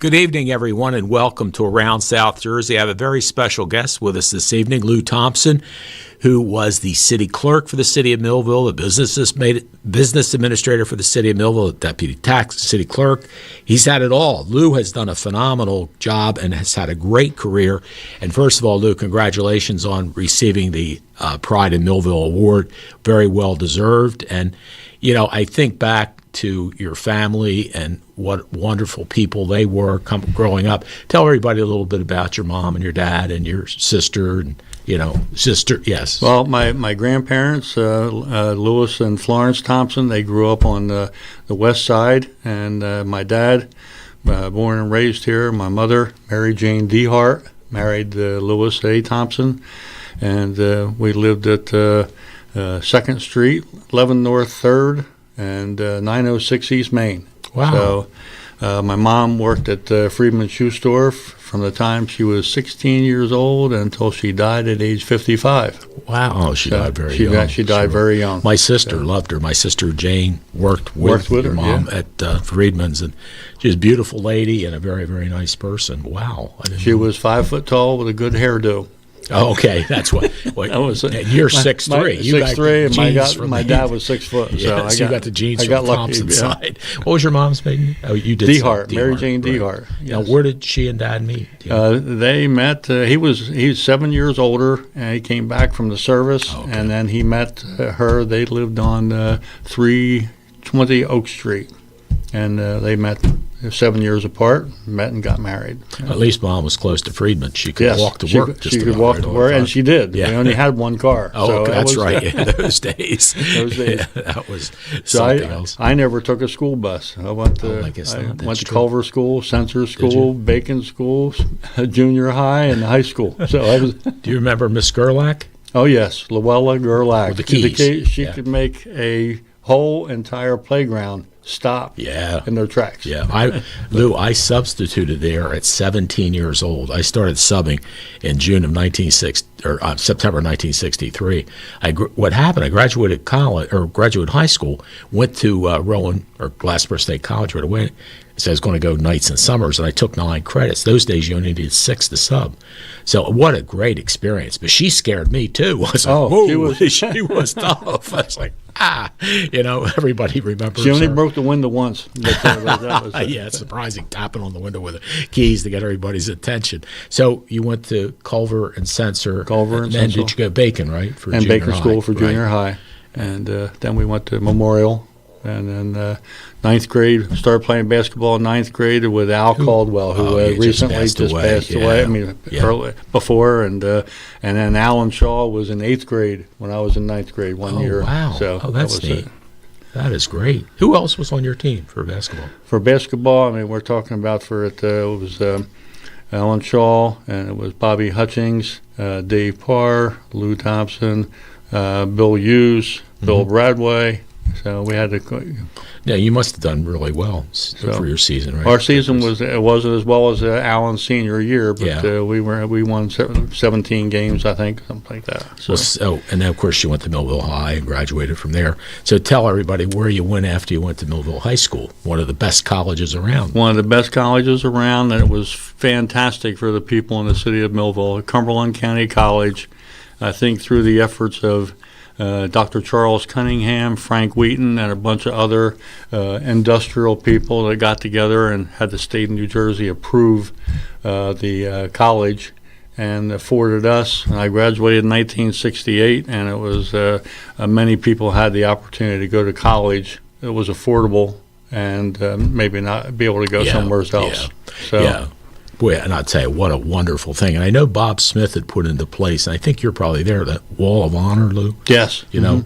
Good evening, everyone, and welcome to Around South Jersey. I have a very special guest with us this evening, Lew Thompson, who was the city clerk for the city of Millville, the business administrator for the city of Millville, the deputy tax city clerk. He's had it all. Lew has done a phenomenal job and has had a great career. And first of all, Lew, congratulations on receiving the Pride in Millville Award. Very well deserved. And, you know, I think back to your family and what wonderful people they were growing up. Tell everybody a little bit about your mom and your dad and your sister and, sister, yes. Well, my grandparents, Lewis and Florence Thompson, they grew up on the west side, and my dad, born and raised here. My mother, Mary Jane Dehart, married Lewis A. Thompson, and we lived at 2nd Street, 11 North 3rd, and 906 East Main. Wow. So my mom worked at Friedman Shoe Store from the time she was 16 years old until she died at age 55. Wow. Oh, she died very young. She died very young. My sister loved her. My sister Jane worked with your her, mom at Friedman's, and she was a beautiful lady and a very, very nice person. Wow. She was 5 foot tall with a good hairdo. Oh, okay, that's what. That was, you're 6'3". You 6'3", and my dad was 6 foot. Yeah, so you got the genes from the Thompson side. Yeah. What was your mom's maiden? Oh, you did. Dehart, Mary Jane Dehart. Yes. Now, where did she and Dad meet? They met. He was 7 years older, and he came back from the service, and then he met her. They lived on 320 Oak Street, and they met 7 years apart, met and got married. At least Mom was close to Friedman. She could walk to work. She could walk to work, and she did. Yeah. We only had one car. Oh, so that's right. Yeah, those days. Yeah, that was something else. I never took a school bus. I went to Culver School, Sensor School, Bacon School, junior high, and high school. So I was. Do you remember Miss Gerlach? Oh yes, Luella Gerlach. With the keys. She could make a whole entire playground stop in their tracks. Yeah, Lew, I substituted there at 17 years old. I started subbing in June of September 1963. What happened? I graduated graduated high school, went to Rowan or Glassboro State College right away. So I was going to go nights and summers, and I took 9 credits. Those days, you only needed 6 to sub. So what a great experience. But she scared me, too. I was like, whoa, she was tough. I was like, everybody remembers She only her. broke the window once. Yeah, it's surprising, tapping on the window with the keys to get everybody's attention. So you went to Culver and Sensor. And then did you go Bacon, right? For and junior Baker high, School for junior high. And then we went to Memorial. And then 9th grade, started playing basketball in 9th grade with Al Caldwell, who recently just passed away. I mean, early, before. And then Alan Shaw was in 8th grade when I was in 9th grade one year. Wow. So that's neat. That is great. Who else was on your team for basketball? For basketball, I mean, we're talking about it was Alan Shaw, and it was Bobby Hutchings, Dave Parr, Lew Thompson, Bill Hughes, Bill Bradway. So we had to. Yeah, you must have done really well for your season, right? Our season wasn't as well as Alan's senior year, but we won 17 games, I think, something like that. So, and then of course you went to Millville High and graduated from there. So tell everybody where you went after you went to Millville High School. One of the best colleges around. One of the best colleges around, and it was fantastic for the people in the city of Millville. Cumberland County College, I think, through the efforts of Dr. Charles Cunningham, Frank Wheaton, and a bunch of other industrial people that got together and had the state of New Jersey approve the college and afforded us. And I graduated in 1968, and it was many people had the opportunity to go to college. It was affordable and maybe not be able to go somewhere else. Boy, and I'll tell you, what a wonderful thing. And I know Bob Smith had put into place, and I think you're probably there, that Wall of Honor, Lew. Yes. You know,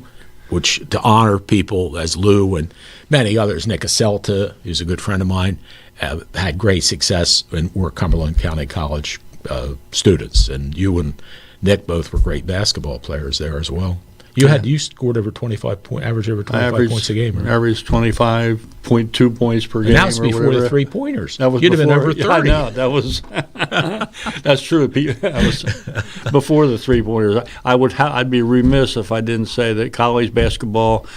which to honor people as Lew and many others. Nick Aselta, who's a good friend of mine, had great success and were Cumberland County College students. And you and Nick both were great basketball players there as well. You scored over 25 points, average over 25 points a game, right? Averaged 25.2 points per game. And that was before the 3-pointers. That was You'd have been over 30. I know, that was that's true. That was before the 3-pointers. I'd be remiss if I didn't say that college basketball.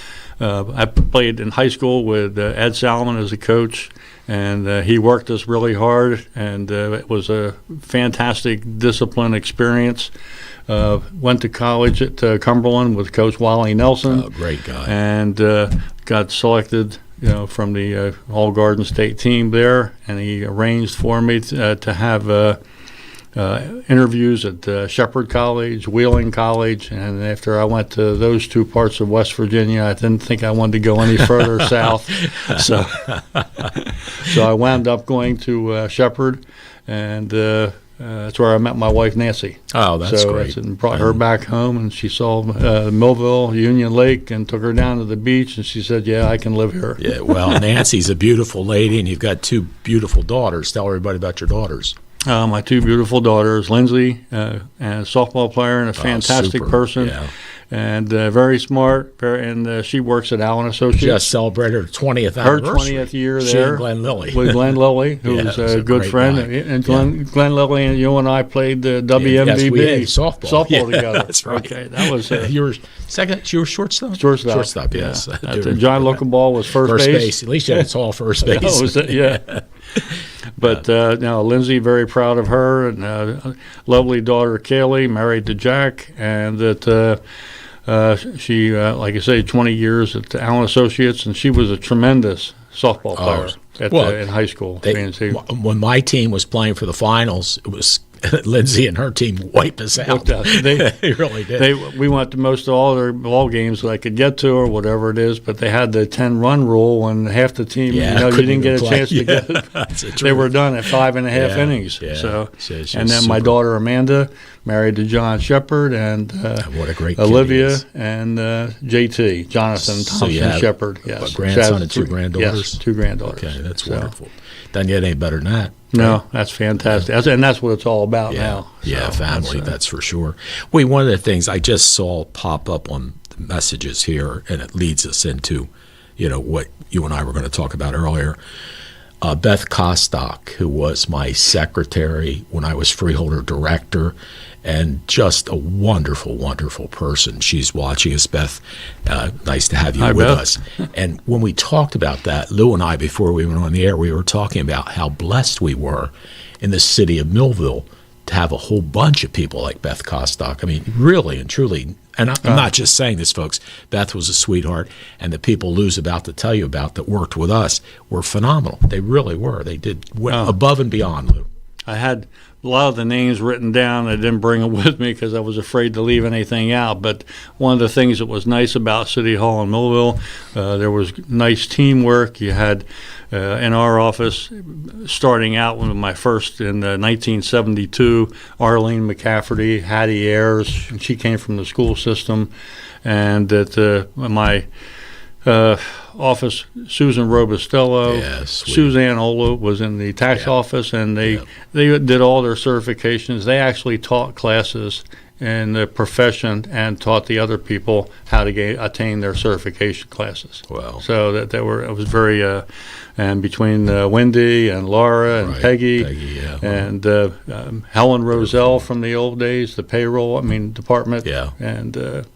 I played in high school with Ed Salomon as a coach, and he worked us really hard, and it was a fantastic discipline experience. Went to college at Cumberland with Coach Wally Nelson. Oh, great guy. And got selected, from the All Garden State team there, and he arranged for me to have interviews at Shepherd College, Wheeling College, and after I went to those two parts of West Virginia, I didn't think I wanted to go any further south. So I wound up going to Shepherd, and that's where I met my wife, Nancy. Oh, that's great. And brought her back home, and she saw Millville, Union Lake, and took her down to the beach, and she said, yeah, I can live here. Yeah, well, Nancy's a beautiful lady, and you've got two beautiful daughters. Tell everybody about your daughters. My two beautiful daughters, Lindsay, a softball player and a fantastic person, and very smart. And she works at Allen Associates. Just celebrated her 20th anniversary. Her 20th year she there. And Glenn Lilly. With Glenn Lilly, who's a good friend. Guy. And Glenn Lilly and you and I played the WMVB we had softball together. That's right. Okay, that was you were second. You were shortstop. Shortstop, yes. John Lookenball was first base. At least you had a tall first base. But now Lindsay, very proud of her, and lovely daughter Kaylee, married to Jack, and that she, like I say, 20 years at Allen Associates, and she was a tremendous softball player in high school. When my team was playing for the finals, it was Lindsay and her team wiped us out. They really did. We went to most of all their ball games that I could get to or whatever it is, but they had the 10-run rule when half the team, you didn't get a chance to get it. They were done at 5.5 innings. Yeah. So, and then my daughter Amanda married to John Shepard, and what a great Olivia and JT, Jonathan Thompson Shepard. Yes. A grandson and two granddaughters? Yes, two granddaughters. Okay, that's wonderful. Doesn't get any better than that. No, that's fantastic. And that's what it's all about now. Yeah, family, that's for sure. One of the things I just saw pop up on the messages here, and it leads us into, what you and I were going to talk about earlier. Beth Kostock, who was my secretary when I was freeholder director, and just a wonderful, wonderful person. She's watching us, Beth. Nice to have you with us. And when we talked about that, Lou and I, before we went on the air, we were talking about how blessed we were in the city of Millville to have a whole bunch of people like Beth Kostock. I mean, really and truly, and I'm not just saying this, folks, Beth was a sweetheart, and the people Lou's about to tell you about that worked with us were phenomenal. They really were. They did above and beyond, Lou. I had a lot of the names written down. I didn't bring them with me because I was afraid to leave anything out. But one of the things that was nice about City Hall in Millville, there was nice teamwork. You had in our office, starting out with my first in 1972, Arlene McCafferty, Hattie Ayers, and she came from the school system. And at my office, Susan Robustello, Suzanne Ola was in the tax office, and they did all their certifications. They actually taught classes in the profession and taught the other people how to attain their certification classes. Wow! So it was very, and between Wendy and Laura and Peggy and Helen Roselle from the old days, the payroll department, and.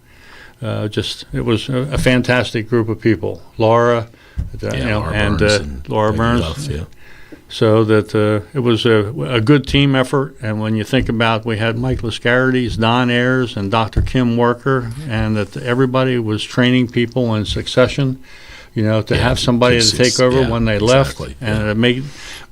It was a fantastic group of people. Laura, Laura Burns. So that it was a good team effort. And when you think about, we had Mike Lascarides, Don Ayers, and Dr. Kim Worker, and that everybody was training people in succession. To have somebody to take over when they left, and it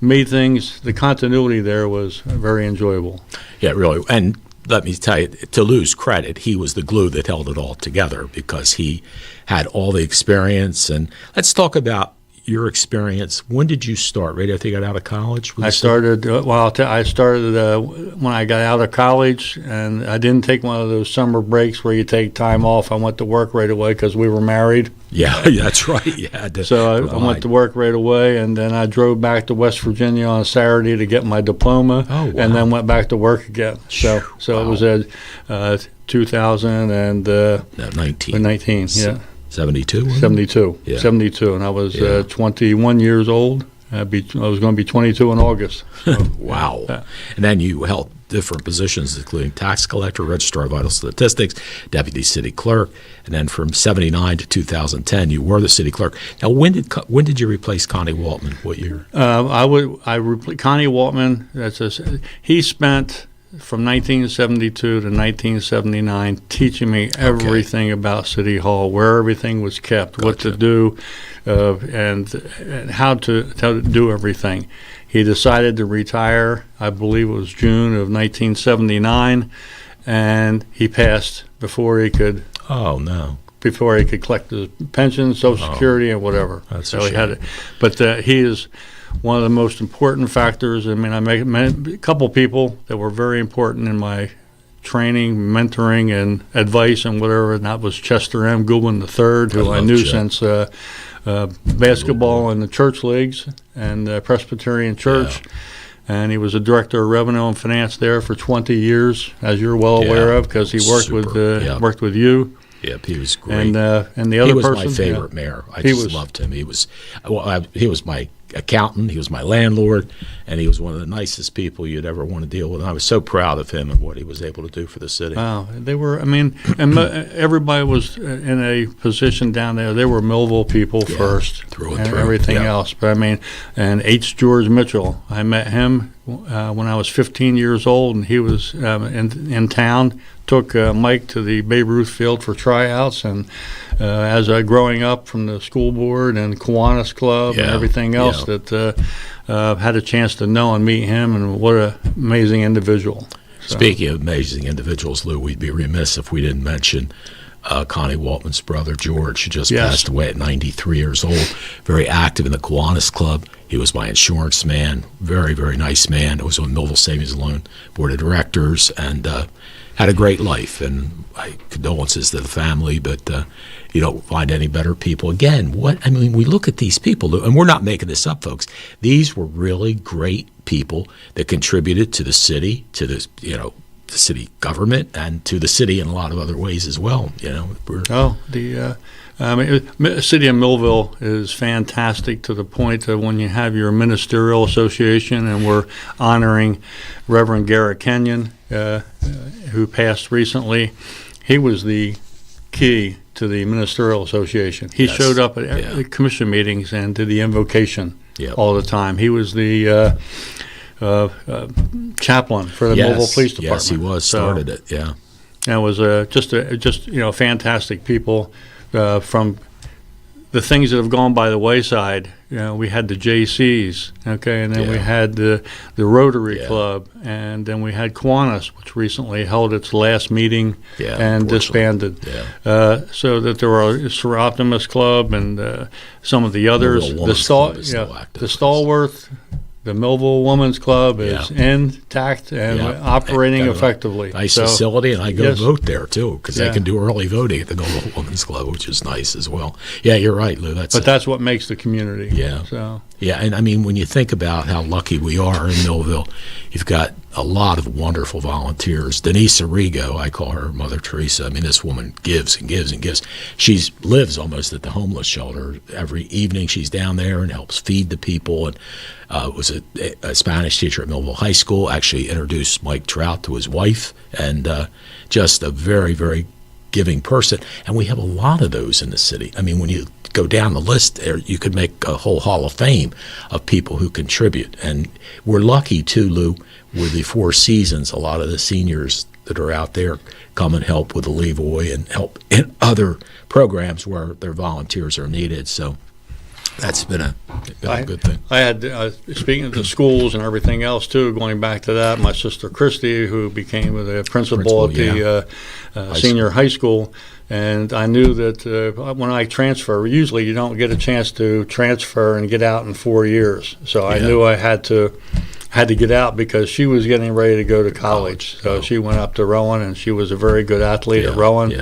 made things. The continuity there was very enjoyable. Yeah, really, and. Let me tell you, to Lou's credit, he was the glue that held it all together because he had all the experience. And let's talk about your experience. When did you start? Right after you got out of college? I started when I got out of college, and I didn't take one of those summer breaks where you take time off. I went to work right away because we were married. Yeah, that's right. You had to so I went to work right away, and then I drove back to West Virginia on a Saturday to get my diploma, and then went back to work again. So it was at 2019. 72? 72. Yeah. 72. And I was 21 years old. I was going to be 22 in August. So, Wow. And then you held different positions, including tax collector, registrar of vital statistics, deputy city clerk, and then from 79 to 2010, you were the city clerk. Now, when did you replace Connie Waltman? What year? Connie Waltman. He spent from 1972 to 1979 teaching me everything about City Hall, where everything was kept, what to do, and how to do everything. He decided to retire, I believe it was June of 1979, and he passed before he could. Oh, no. Before he could collect his pension, Social Security, and whatever. That's so a he had shame. it. But he is one of the most important factors. I mean, I met a couple people that were very important in my training, mentoring, and advice and whatever, and that was Chester M. Goodwin III, who I knew Chet. since basketball in the church leagues and Presbyterian Church. And he was a director of revenue and finance there for 20 years, as you're well aware of, because he worked worked with you. Yep, he was great. And the other he was person, my favorite mayor. I just loved him. He was my accountant. He was my landlord, and he was one of the nicest people you'd ever want to deal with. And I was so proud of him and what he was able to do for the city. Wow, they were. I mean, and everybody was in a position down there. They were Millville people first, through and and through. everything Yeah. else. But I mean, and H. George Mitchell. I met him when I was 15 years old, and he was in town. Took Mike to the Babe Ruth field for tryouts, and as growing up from the school board and Kiwanis Club and everything else, that had a chance to know and meet him, and what an amazing individual. So. Speaking of amazing individuals, Lou, we'd be remiss if we didn't mention Connie Waltman's brother, George, who just passed away at 93 years old, very active in the Kiwanis Club. He was my insurance man, very, very nice man. I was on Millville Savings and Loan Board of Directors, and had a great life. And my condolences to the family, but you don't find any better people. Again, we look at these people, Lou, and we're not making this up, folks. These were really great people that contributed to the city, to the city government, and to the city in a lot of other ways as well. The city of Millville is fantastic to the point that when you have your ministerial association, and we're honoring Reverend Garrett Kenyon, who passed recently. He was the key to the ministerial association. He showed up at commission meetings and did the invocation all the time. He was the chaplain for the Millville Police Department. Yes, he was. Started it. Yeah. And it was just fantastic people from the things that have gone by the wayside. We had the JCs, and then we had the Rotary Club, and then we had Kiwanis, which recently held its last meeting and disbanded. So that there were Optimist Club and some of the others. The Stalworth. The Millville Women's Club is intact and operating effectively. Nice facility, and I go vote there, too, because they can do early voting at the Millville Women's Club, which is nice as well. Yeah, you're right, Lou. That's what makes the community. Yeah. So. Yeah, and I mean, when you think about how lucky we are in Millville, you've got a lot of wonderful volunteers. Denise Arrigo, I call her Mother Teresa. I mean, this woman gives and gives and gives. She lives almost at the homeless shelter. Every evening she's down there and helps feed the people, and was a Spanish teacher at Millville High School, actually introduced Mike Trout to his wife, and just a very, very giving person. And we have a lot of those in the city. I mean, when you go down the list there, you could make a whole hall of fame of people who contribute. And we're lucky, too, Lou, with the Four Seasons. A lot of the seniors that are out there come and help with the Levoy and help in other programs where their volunteers are needed. So that's been a good thing. I had, speaking of the schools and everything else, too, going back to that, my sister Christy, who became the principal at the senior high school, and I knew that when I transfer, usually you don't get a chance to transfer and get out in 4 years. So I knew I had to get out because she was getting ready to go to college. So she went up to Rowan, and she was a very good athlete at Rowan.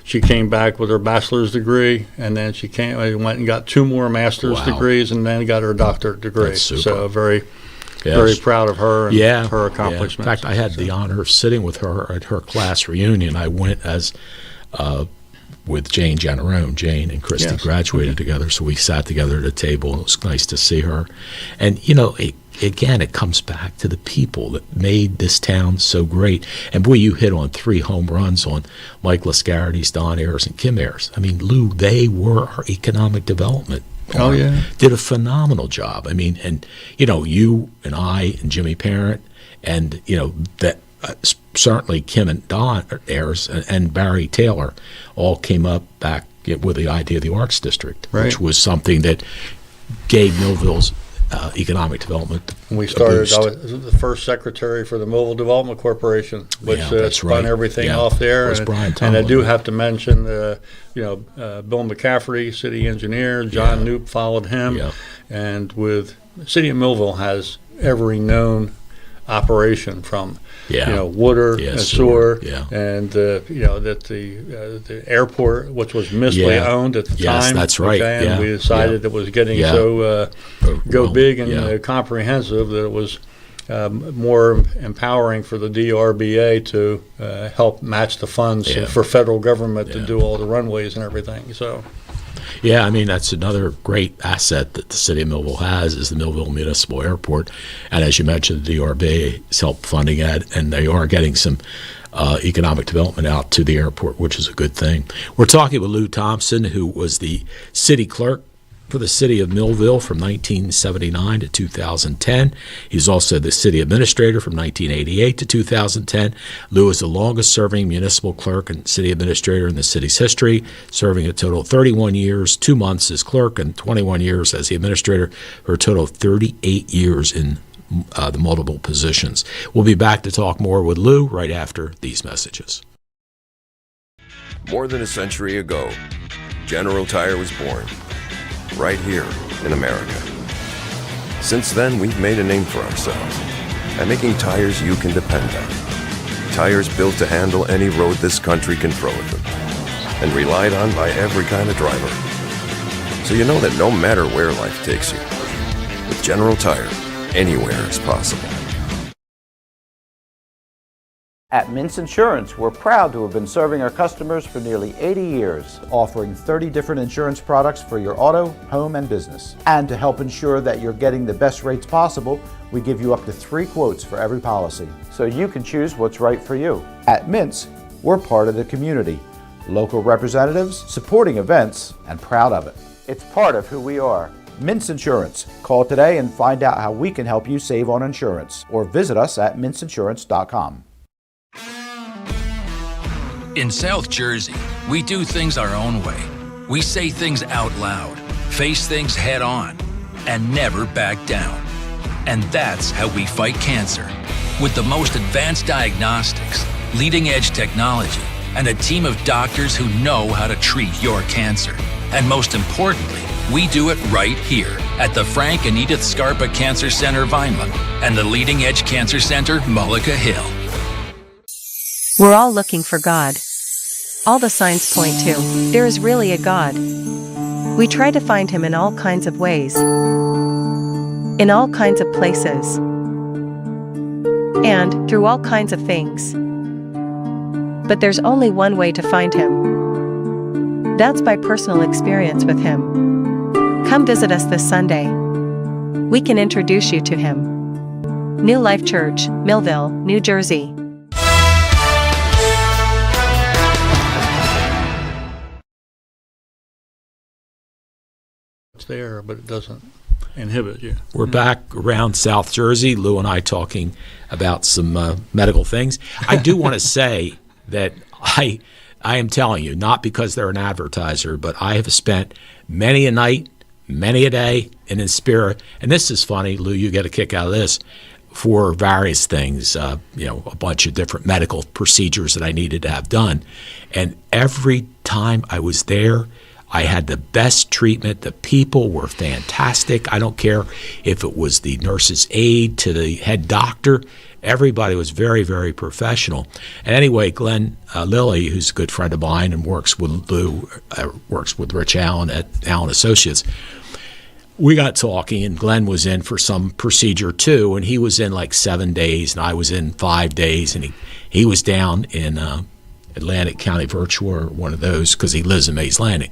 She came back with her bachelor's degree, and then she went and got 2 more master's degrees, and then got her doctorate degree. So very proud of her and her accomplishments. In fact, I had the honor of sitting with her at her class reunion. I went as with Jane Janarone. Jane and Christy Yes. graduated together, so we sat together at a table, and it was nice to see her. And, again, it comes back to the people that made this town so great. And, boy, you hit on 3 home runs on Mike Lascarides, Don Ayers, and Kim Ayers. I mean, Lou, they were our economic development. Oh, yeah. Did a phenomenal job. I mean, and, you and I and Jimmy Parent and, that certainly Kim and Don Ayers and Barry Taylor all came up back with the idea of the Arts District, Right. which was something that gave Millville's economic development When we a started, boost. I was the first secretary for the Millville Development Corporation, which Yeah, that's spun right. everything Yeah. off there. It was And, Brian and I do Tomlin. have to mention, Bill McCafferty, city engineer. John Knoop followed him. Yeah. And with City of Millville has every known operation from water Yeah, and sewer, sewer, yeah. and that the airport, which was municipally Yeah. owned at the Yes, time. that's right. okay, Yeah. And we decided it was getting Yeah. so go big and Yeah. comprehensive that it was more empowering for the DRBA to help match the funds Yeah. for federal government to Yeah. do all the runways and everything. So. Yeah, I mean, that's another great asset that the city of Millville has is the Millville Municipal Airport. And as you mentioned, the DRB is help funding it, and they are getting some economic development out to the airport, which is a good thing. We're talking with Lew Thompson, who was the city clerk for the city of Millville from 1979 to 2010. He's also the city administrator from 1988 to 2010. Lew is the longest-serving municipal clerk and city administrator in the city's history, serving a total of 31 years, 2 months as clerk, and 21 years as the administrator, for a total of 38 years in the multiple positions. We'll be back to talk more with Lew right after these messages. More than a century ago, General Tire was born, right here in America. Since then, we've made a name for ourselves by making tires you can depend on. Tires built to handle any road this country can throw at them, and relied on by every kind of driver. So you know that no matter where life takes you, with General Tire, anywhere is possible. At Mintz Insurance, we're proud to have been serving our customers for nearly 80 years, offering 30 different insurance products for your auto, home, and business. And to help ensure that you're getting the best rates possible, we give you up to 3 quotes for every policy, so you can choose what's right for you. At Mintz, we're part of the community, local representatives, supporting events, and proud of it. It's part of who we are. Mintz Insurance. Call today and find out how we can help you save on insurance, or visit us at mintzinsurance.com. In South Jersey, we do things our own way. We say things out loud, face things head on, and never back down. And that's how we fight cancer. With the most advanced diagnostics, leading-edge technology, and a team of doctors who know how to treat your cancer. And most importantly, we do it right here at the Frank and Edith Scarpa Cancer Center, Vineland, and the Leading Edge Cancer Center, Mullica Hill. We're all looking for God. All the signs point to, there is really a God. We try to find Him in all kinds of ways, in all kinds of places, and through all kinds of things. But there's only one way to find Him. That's by personal experience with Him. Come visit us this Sunday. We can introduce you to Him. New Life Church, Millville, New Jersey. It's there, but it doesn't inhibit you. We're back around South Jersey, Lew and I talking about some medical things. I do want to say that I am telling you, not because they're an advertiser, but I have spent many a night, many a day, and in spirit, and this is funny, Lew, you get a kick out of this, for various things, a bunch of different medical procedures that I needed to have done. And every time I was there, I had the best treatment. The people were fantastic. I don't care if it was the nurse's aide to the head doctor. Everybody was very, very professional. And anyway, Glenn Lilly, who's a good friend of mine and works with Lew, works with Rich Allen at Allen Associates, we got talking, and Glenn was in for some procedure too, and he was in like 7 days, and I was in 5 days, and he was down in Atlantic County Virtual or one of those, because he lives in Mays Landing.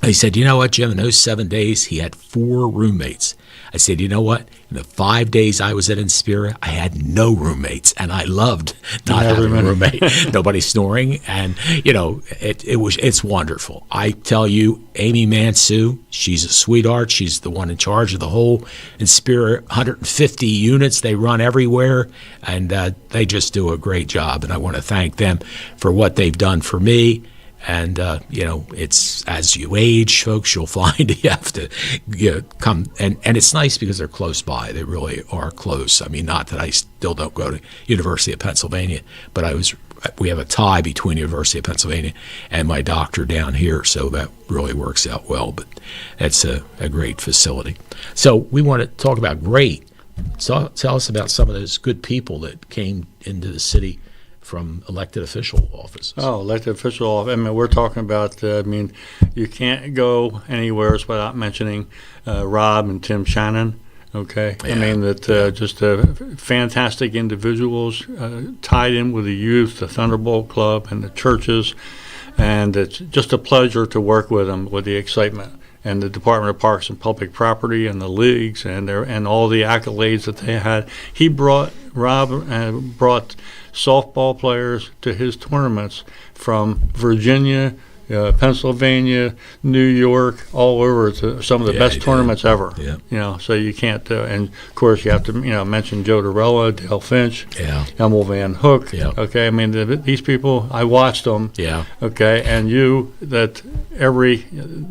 He said, you know what, Jim, in those 7 days, he had 4 roommates. I said, you know what, in the 5 days I was at Inspira, I had no roommates, and I loved not having a roommate. Nobody snoring, and, it's wonderful. I tell you, Amy Mansue, she's a sweetheart. She's the one in charge of the whole Inspira, 150 units they run everywhere, and they just do a great job, and I want to thank them for what they've done for me. And, it's as you age, folks, you'll find you have to come. And it's nice because they're close by. They really are close. I mean, not that I still don't go to University of Pennsylvania, but we have a tie between University of Pennsylvania and my doctor down here, so that really works out well. But that's a great facility. So we want to talk about great. So tell us about some of those good people that came into the city from elected official offices. Oh, elected official office. I mean, we're talking about, you can't go anywhere without mentioning Rob and Tim Shannon, okay? Yeah. I mean, just fantastic individuals tied in with the youth, the Thunderbolt Club, and the churches, and it's just a pleasure to work with them, with the excitement. And the Department of Parks and Public Property and the leagues and all the accolades that they had. Rob brought softball players to his tournaments from Virginia, Pennsylvania, New York, all over to some of the best tournaments ever. Yeah. So you can't, and of course you have to, mention Joe Dorella, Dale Finch, Emil Van Hook. Yeah. Okay, I mean these people, I watched them. Yeah. Okay, and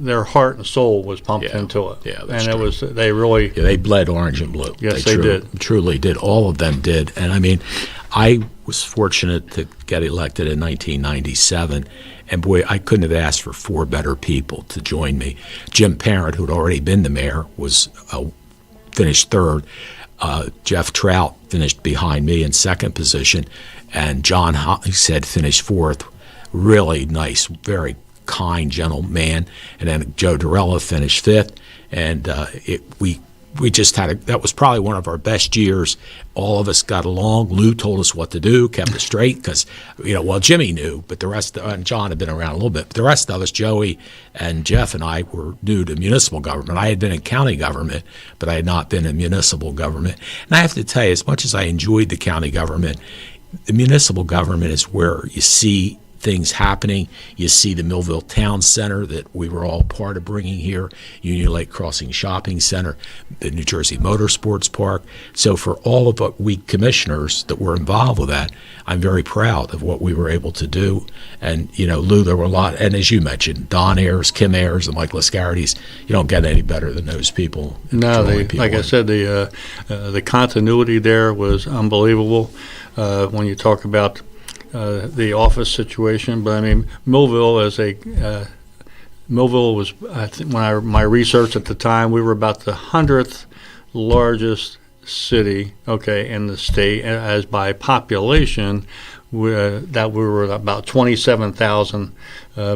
their heart and soul was pumped into it. Yeah, that's and true. They really. Yeah, they bled orange and blue. Yes, they did. Truly did. All of them did. And I mean, I was fortunate to get elected in 1997, and boy, I couldn't have asked for 4 better people to join me. Jim Parent, who had already been the mayor, was finished 3rd. Jeff Trout finished behind me in 2nd position, and John Hogshead finished 4th. Really nice, very kind, gentle man. And then Joe Dorella finished 5th, and we just that was probably one of our best years. All of us got along. Lou told us what to do, kept us straight, because, Jimmy knew, but the rest, and John had been around a little bit, but the rest of us, Joey and Jeff and I, were new to municipal government. I had been in county government, but I had not been in municipal government. And I have to tell you, as much as I enjoyed the county government, the municipal government is where you see things happening. You see the Millville Town Center that we were all part of bringing here, Union Lake Crossing Shopping Center, the New Jersey Motorsports Park. So for all of we commissioners that were involved with that, I'm very proud of what we were able to do. And, Lou, there were a lot, and as you mentioned, Don Ayers, Kim Ayers, and Mike Lascarides, you don't get any better than those people. No, like I said, the continuity there was unbelievable when you talk about the office situation. But I mean, Millville was, I think, my research at the time, we were about the 100th largest city, in the state, as by population. We were about 27,000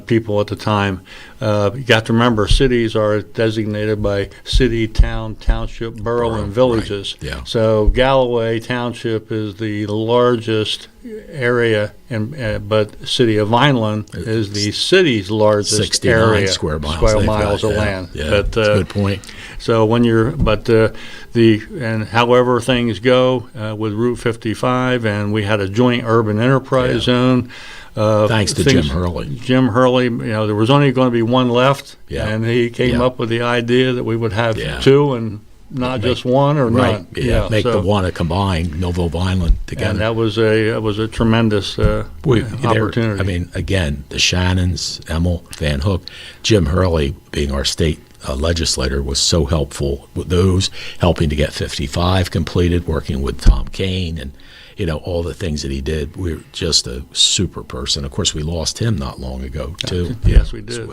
people at the time. You got to remember, cities are designated by city, town, township, borough, and villages. Right. Yeah. So Galloway Township is the largest area, but City of Vineland is the city's largest 69 area, square miles of land. Yeah, But, that's a good point. So when and however things go with Route 55, and we had a joint urban enterprise zone. Thanks to Jim Hurley. Jim Hurley, there was only going to be one left, Yeah. and he came up with the idea that we would have Yeah. 2 and not just one or Right. none. Yeah. Make the one a combined Millville Vineland together. And that was a tremendous opportunity. I mean, again, the Shannons, Emil, Van Hook, Jim Hurley, being our state legislator, was so helpful with those, helping to get 55 completed, working with Tom Kane, and all the things that he did. We're just a super person. Of course, we lost him not long ago too. Yes, we did.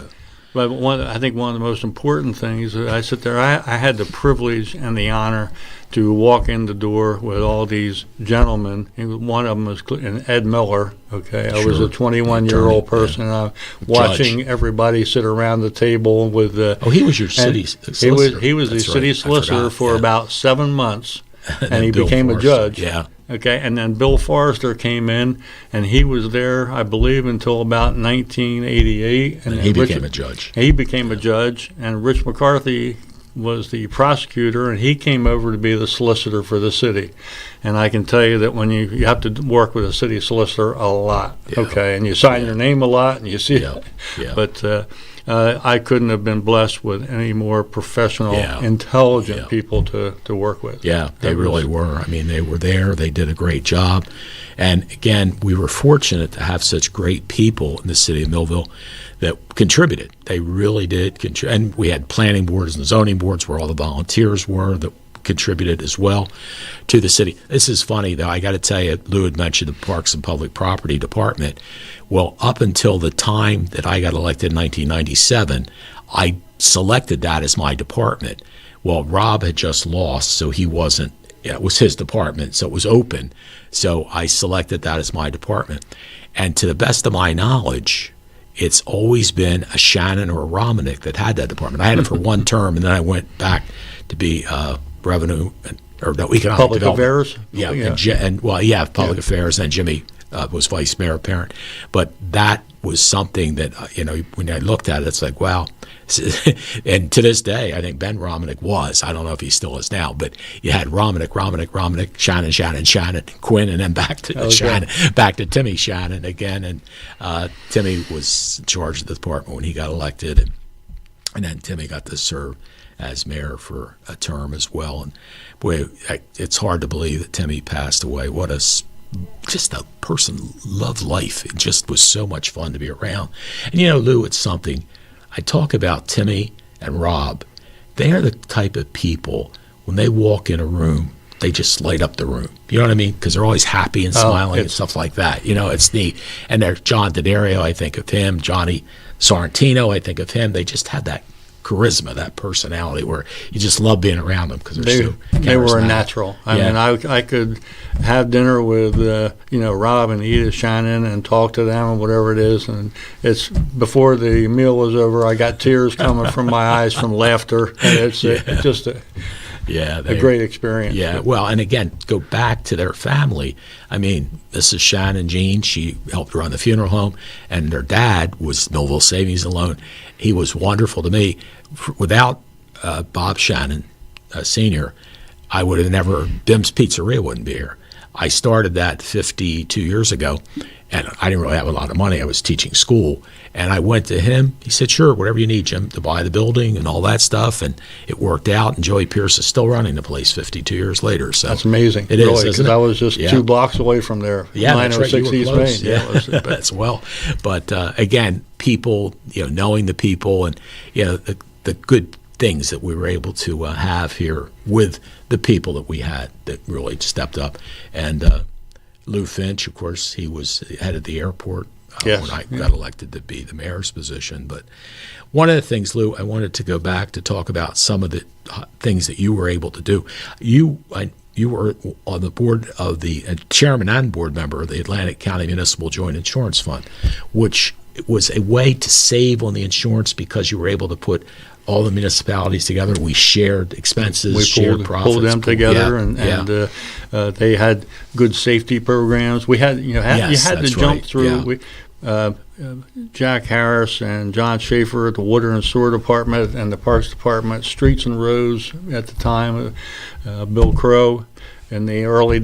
But I think one of the most important things, I sit there, I had the privilege and the honor to walk in the door with all these gentlemen. One of them was Ed Miller. I was a 21-year-old person, watching everybody sit around the table with. He was your city solicitor. He was the city solicitor for about 7 months, and he became a judge. Yeah. Okay, and then Bill Forrester came in, and he was there, I believe, until about 1988. And then he became a judge. He became a judge, and Rich McCarthy was the prosecutor, and he came over to be the solicitor for the city. And I can tell you that when you have to work with a city solicitor a lot, okay, and you sign your name a lot, and you see it. Yeah. But I couldn't have been blessed with any more professional, intelligent people to work with. Yeah, they really were. I mean, they were there. They did a great job. And again, we were fortunate to have such great people in the city of Millville that contributed. They really did contribute. And we had planning boards and zoning boards where all the volunteers were that contributed as well to the city. This is funny, though. I got to tell you, Lou had mentioned the Parks and Public Property Department. Well, up until the time that I got elected in 1997, I selected that as my department. Well, Rob had just lost, so he wasn't. It was his department, so it was open. So I selected that as my department. And to the best of my knowledge, it's always been a Shannon or a Romanek that had that department. I had it for one term, and then I went back to be revenue or no, economic public development. affairs. Public affairs. And Jimmy was vice mayor apparent. But that was something that when I looked at it, it's like, wow. And to this day, I think Ben Romanek was. I don't know if he still is now, but you had Romanek, Shannon, Quinn, and then back to Shannon, back to Timmy Shannon again. And Timmy was in charge of the department when he got elected, and then Timmy got to serve as mayor for a term as well. And boy, it's hard to believe that Timmy passed away. What just a person who loved life. It just was so much fun to be around. And Lou, it's something. I talk about Timmy and Rob. They are the type of people, when they walk in a room, they just light up the room. You know what I mean? Because they're always happy and smiling and stuff like that. It's neat. And there's John D'Addario, I think of him. Johnny Sorrentino, I think of him. They just had that charisma, that personality where you just love being around them because they were a natural. I mean, I could have dinner with Rob and Edith Shannon and talk to them and whatever it is, and it's before the meal was over, I got tears coming from my eyes from laughter, and it's just a great experience. Yeah, well, and again, go back to their family. I mean, Mrs. Shannon Jean, she helped run the funeral home, and their dad was Millville Savings and Loan. He was wonderful to me. Without Bob Shannon, Sr., I would have never, Bim's Pizzeria wouldn't be here. I started that 52 years ago, and I didn't really have a lot of money. I was teaching school, and I went to him. He said, sure, whatever you need, Jim, to buy the building and all that stuff, and it worked out, and Joey Pierce is still running the place 52 years later. So that's amazing. It really, is, isn't it? it? I was just 2 blocks away from there, 906 East Main. Yeah, that's well. But again, people, knowing the people and, the good things that we were able to have here with the people that we had that really stepped up. And Lou Finch, of course, he was head of the airport when I got elected to be the mayor's position. But one of the things, Lou, I wanted to go back to talk about some of the things that you were able to do. You were on the board of the chairman and board member of the Atlantic County Municipal Joint Insurance Fund, which was a way to save on the insurance because you were able to put all the municipalities together. We shared expenses, shared profits. Pulled them together, and they had good safety programs. We had, you had to jump through. Jack Harris and John Schaefer at the Water and Sewer Department and the Parks Department, Streets and Roads at the time, Bill Crow in the early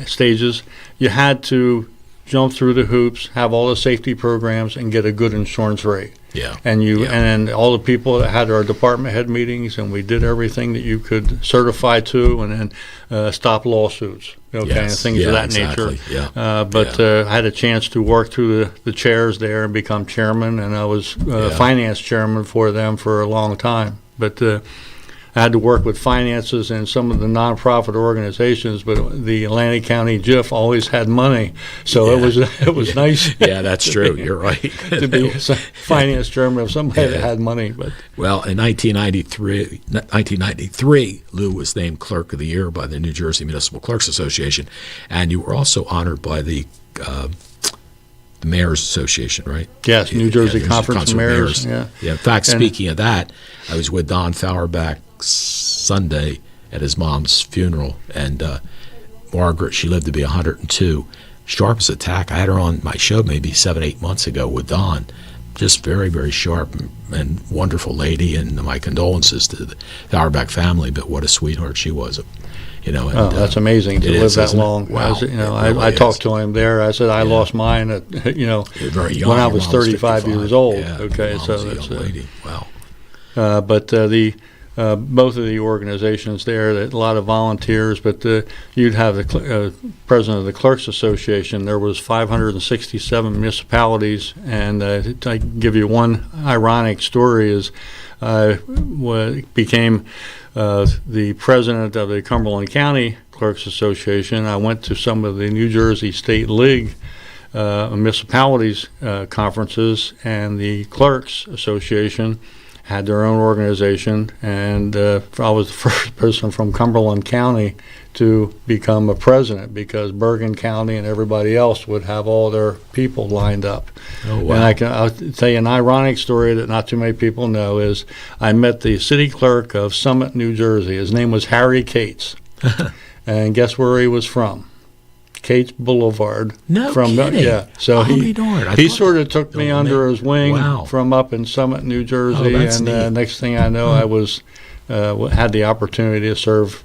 stages. You had to jump through the hoops, have all the safety programs, and get a good insurance rate. Yeah. And all the people that had our department head meetings, and we did everything that you could certify to, and then stop lawsuits, and things of that nature. Yeah. I had a chance to work through the chairs there and become chairman, and I was finance chairman for them for a long time. But I had to work with finances and some of the nonprofit organizations, but the Atlantic County JIF always had money, so it was nice. Yeah, that's true. You're right. To be finance chairman of somebody that had money. But well, in 1993, Lou was named Clerk of the Year by the New Jersey Municipal Clerks Association, and you were also honored by the Mayor's Association, right? Yes, New Jersey Conference of Mayors. Yeah. In fact, speaking of that, I was with Don Fauerbach Sunday at his mom's funeral, and Margaret, she lived to be 102. Sharp as a tack. I had her on my show maybe 7-8 months ago with Don. Just very, very sharp and wonderful lady, and my condolences to the Auerbach family, but what a sweetheart she was. And, that's amazing to live that long. Wow. I talked to him there. I said I lost mine at very young. when I was 35 years old. Yeah, okay, so that's a that's young lady. Wow. But both of the organizations there, a lot of volunteers, but you'd have the president of the Clerks Association. There was 567 municipalities, and I can give you one ironic story is I became the president of the Cumberland County Clerks Association. I went to some of the New Jersey State League municipalities conferences, and the Clerks Association had their own organization, and I was the first person from Cumberland County to become a president, because Bergen County and everybody else would have all their people lined up. Oh, wow. And I'll tell you an ironic story that not too many people know is I met the city clerk of Summit, New Jersey. His name was Harry Cates. And guess where he was from? Cates Boulevard. No kidding. Yeah. So he sort of took me under his wing. Wow. From up in Summit, New Jersey, that's and neat. next thing I know, I was had the opportunity to serve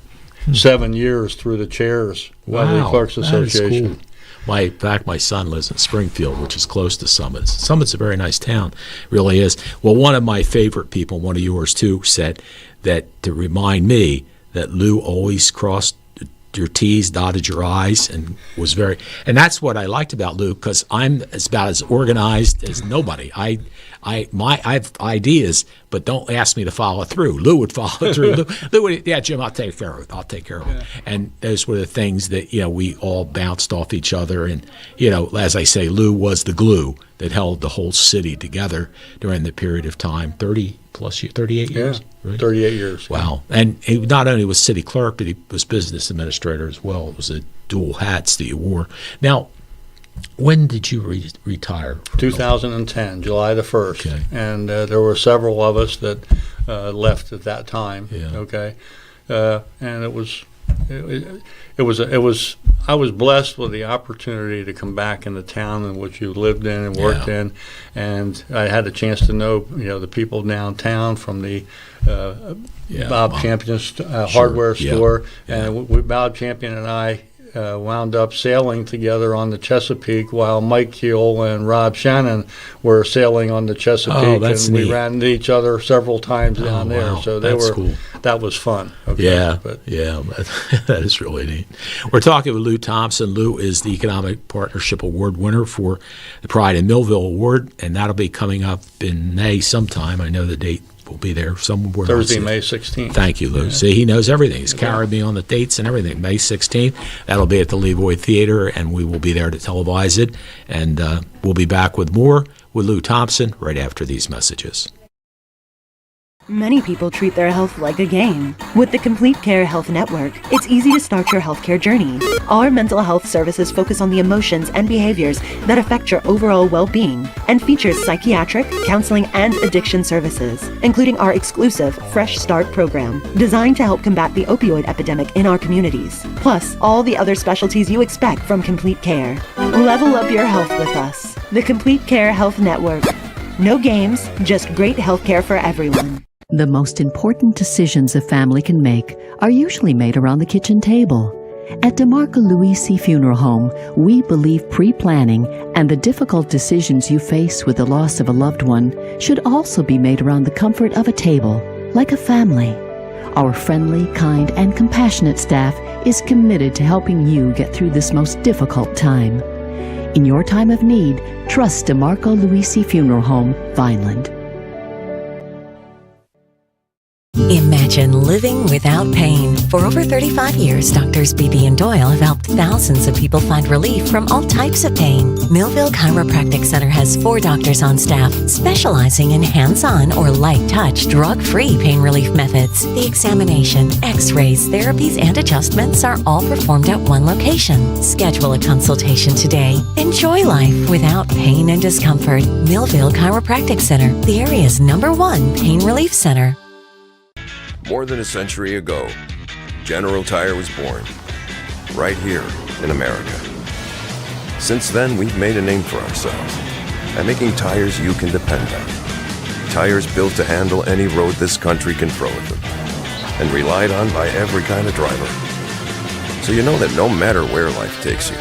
7 years through the chairs of the Clerks Association. That is cool. My son lives in Springfield, which is close to Summit. Summit's a very nice town, really is. Well, one of my favorite people, one of yours too, said that to remind me that Lou always crossed your T's, dotted your I's, and was very, and that's what I liked about Lou, because I'm about as organized as nobody. I have ideas, but don't ask me to follow through. Lou would follow through. Lou would, yeah, Jim, I'll take care of it. I'll take care of it. Yeah. And those were the things that, we all bounced off each other. And, as I say, Lou was the glue that held the whole city together during the period of time, 38 years. Right? 38 years. Wow. And he not only was city clerk, but he was business administrator as well. It was the dual hats that you wore. Now, when did you retire? 2010, July the 1st. Okay. And there were several of us that left at that time. Yeah. Okay. And it was I was blessed with the opportunity to come back in the town in which you lived in and worked in, and I had a chance to know the people downtown from the Bob Champion's hardware store, and Bob Champion and I wound up sailing together on the Chesapeake while Mike Keel and Rob Shannon were sailing on the Chesapeake, and we ran into each other several times down there. So cool. That was fun. Okay. Yeah, that is really neat. We're talking with Lew Thompson. Lew is the Economic Partnership Award winner for the Pride in Millville Award, and that'll be coming up in May sometime. I know the date will be there somewhere. Thursday, May 16th. Thank you, Lew. Yeah. See, he knows everything. He's carried me on the dates and everything. May 16th. That'll be at the Levoy Theater, and we will be there to televise it. And we'll be back with more with Lew Thompson right after these messages. Many people treat their health like a game. With the Complete Care Health Network, it's easy to start your healthcare journey. Our mental health services focus on the emotions and behaviors that affect your overall well-being and features psychiatric, counseling, and addiction services, including our exclusive Fresh Start program, designed to help combat the opioid epidemic in our communities, plus all the other specialties you expect from Complete Care. Level up your health with us. The Complete Care Health Network. No games, just great healthcare for everyone. The most important decisions a family can make are usually made around the kitchen table. At DeMarco Luisi Funeral Home, we believe pre-planning and the difficult decisions you face with the loss of a loved one should also be made around the comfort of a table, like a family. Our friendly, kind, and compassionate staff is committed to helping you get through this most difficult time. In your time of need, trust DeMarco Luisi Funeral Home, Vineland. Imagine living without pain. For over 35 years, Doctors Beebe and Doyle have helped thousands of people find relief from all types of pain. Millville Chiropractic Center has 4 doctors on staff specializing in hands-on or light-touch, drug-free pain relief methods. The examination, x-rays, therapies, and adjustments are all performed at one location. Schedule a consultation today. Enjoy life without pain and discomfort. Millville Chiropractic Center, the area's #1 pain relief center. More than a century ago, General Tire was born. right here in America. Since then, we've made a name for ourselves by making tires you can depend on. Tires built to handle any road this country can throw at them, and relied on by every kind of driver. So you know that no matter where life takes you,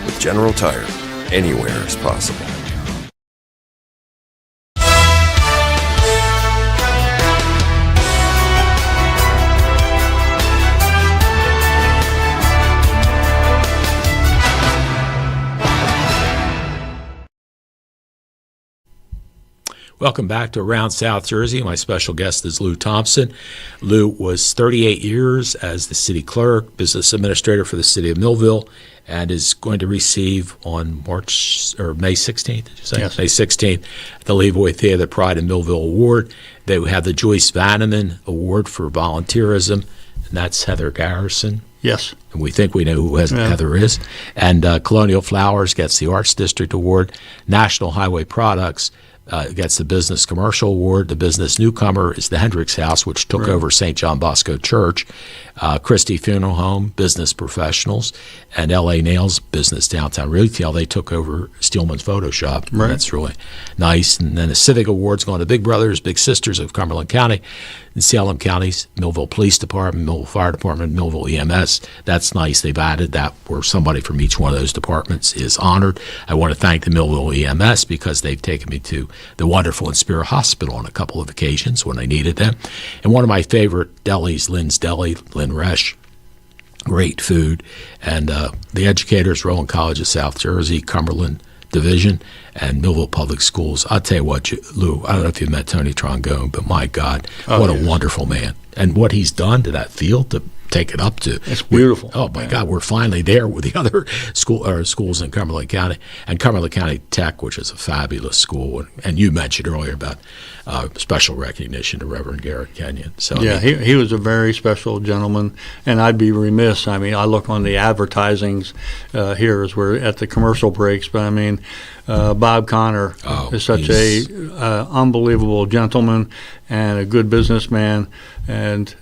with General Tire, anywhere is possible. Welcome back to Around South Jersey. My special guest is Lew Thompson. Lew was 38 years as the city clerk, business administrator for the city of Millville, and is going to receive on May 16th, did you say? Yes. May 16th, the Levoy Theater Pride in Millville Award. They have the Joyce Vanneman Award for volunteerism, and that's Heather Garrison. Yes. And we think we know who Heather is. And Colonial Flowers gets the Arts District Award. National Highway Products gets the Business Commercial Award. The Business Newcomer is the Hendricks House, which took over St. John Bosco Church. Christie Funeral Home, Business Professionals, and L.A. Nails, Business Downtown Retail. They took over Steelman's Photo Shop. Right. That's really nice. And then the Civic Awards going to Big Brothers, Big Sisters of Cumberland County, and Salem Counties, Millville Police Department, Millville Fire Department, Millville EMS. That's nice. They've added that where somebody from each one of those departments is honored. I want to thank the Millville EMS because they've taken me to the wonderful Inspira Hospital on a couple of occasions when I needed them. And one of my favorite delis, Lynn's Deli, Lynn Resch, great food. And the educators, Rowan College of South Jersey, Cumberland Division, and Millville Public Schools. I'll tell you what, Lew, I don't know if you've met Tony Trongone, but my God, what a wonderful man. And what he's done to that field to take it up to. It's beautiful. Oh, my God, we're finally there with the other schools in Cumberland County. And Cumberland County Tech, which is a fabulous school. And you mentioned earlier about special recognition to Reverend Garrett Kenyon. So yeah, he was a very special gentleman, and I'd be remiss. I mean, I look on the advertisings here as we're at the commercial breaks, but I mean, Bob Connor is such a unbelievable gentleman and a good businessman, and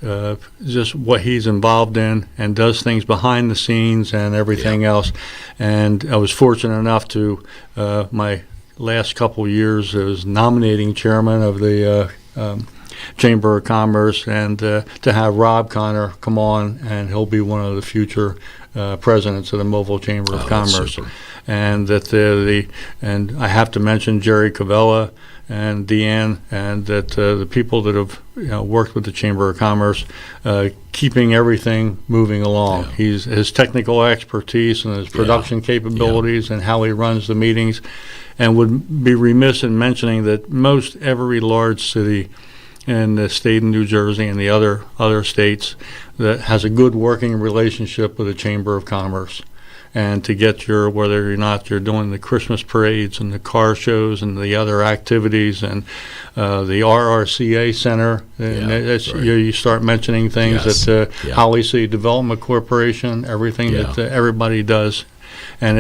just what he's involved in and does things behind the scenes and everything else. And I was fortunate enough to my last couple of years as nominating chairman of the Chamber of Commerce, and to have Rob Connor come on, and he'll be one of the future presidents of the Millville Chamber of Commerce. Super. And that and I have to mention Jerry Cavella and Deanne, and that the people that have worked with the Chamber of Commerce, keeping everything moving along. Yeah. His technical expertise and his production capabilities and how he runs the meetings, and would be remiss in mentioning that most every large city in the state of New Jersey and the other states that has a good working relationship with the Chamber of Commerce. And to get whether or not you're doing the Christmas parades and the car shows and the other activities and the RRCA Center, and you start mentioning things that Holly City Development Corporation, everything that everybody does. And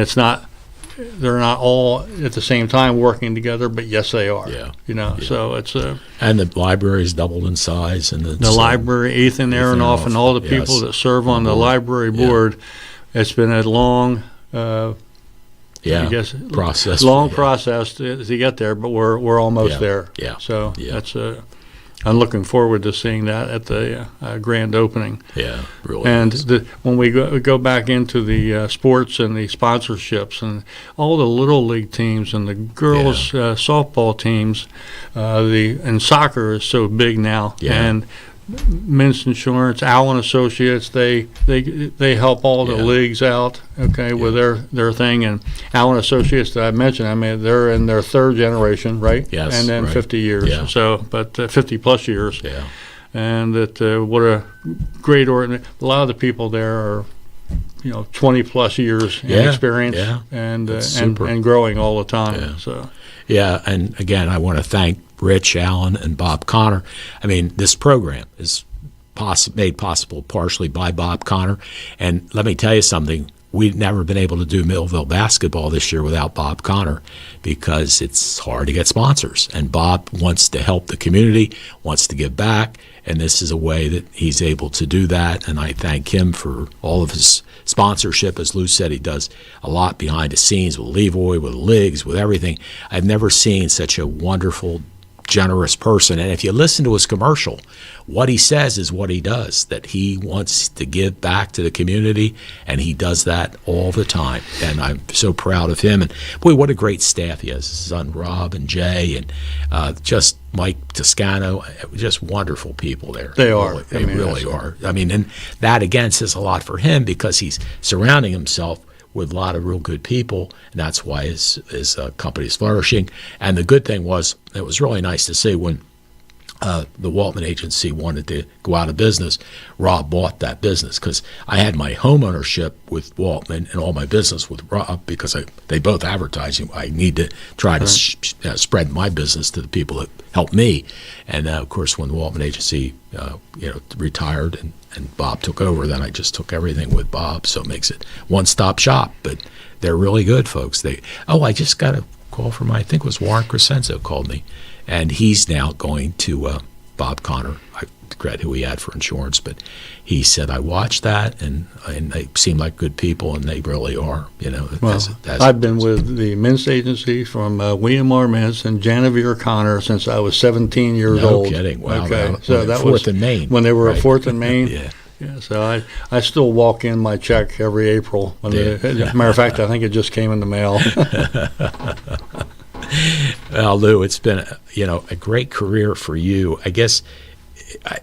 they're not all at the same time working together, but yes, they are. So it's and the library's doubled in size, and the library, Ethan Aronoff, and all the people that serve on the library board. It's been a long, process. Long process to get there, but we're almost there. Yeah. So that's I'm looking forward to seeing that at the grand opening. Yeah, really. And when we go back into the sports and the sponsorships and all the little league teams and the girls softball teams, and soccer is so big now. Yeah. And Mints Insurance, Allen Associates, they help all the leagues out, with their thing. And Allen Associates that I mentioned, I mean, they're in their third generation, right? Yes. And then 50 years. Yeah. So, but 50 plus years. Yeah. And that what a great a lot of the people there are 20 plus years in experience and growing all the time. Yeah. So and again, I want to thank Rich Allen and Bob Connor. I mean, this program is made possible partially by Bob Connor. And let me tell you something. We've never been able to do Millville basketball this year without Bob Connor because it's hard to get sponsors. And Bob wants to help the community, wants to give back, And this is a way that he's able to do that, and I thank him for all of his sponsorship. As Lou said, he does a lot behind the scenes with Levoy, with Liggs, with everything. I've never seen such a wonderful, generous person. And if you listen to his commercial, what he says is what he does, that he wants to give back to the community, and he does that all the time. And I'm so proud of him. And boy, what a great staff he has. His son Rob and Jay and just Mike Toscano, just wonderful people there. They are. They really are. I mean, and that again says a lot for him because he's surrounding himself with a lot of real good people, and that's why his company is flourishing. And the good thing was, it was really nice to see when the Waltman Agency wanted to go out of business, Rob bought that business, because I had my home ownership with Waltman and all my business with Rob, because they both advertise. I need to try to spread my business to the people that help me. And of course, when the Waltman Agency retired and Bob took over, then I just took everything with Bob, so it makes it one-stop shop. But they're really good, folks. I just got a call from I think it was Warren Crescenzo called me, and he's now going to Bob Connor. I forget who he had for insurance, but he said, I watched that, and they seem like good people, and they really are. Well, I've been with the Mintz Agency from William R. Mintz and Genevieve Connor since I was 17 years old. No kidding. Wow. Okay. So that was 4th and Main. When they were right. at 4th and Main. Yeah. Yeah, so I still walk in my check every April. As a matter of fact, I think it just came in the mail. Well, Lou, it's been a great career for you. I guess,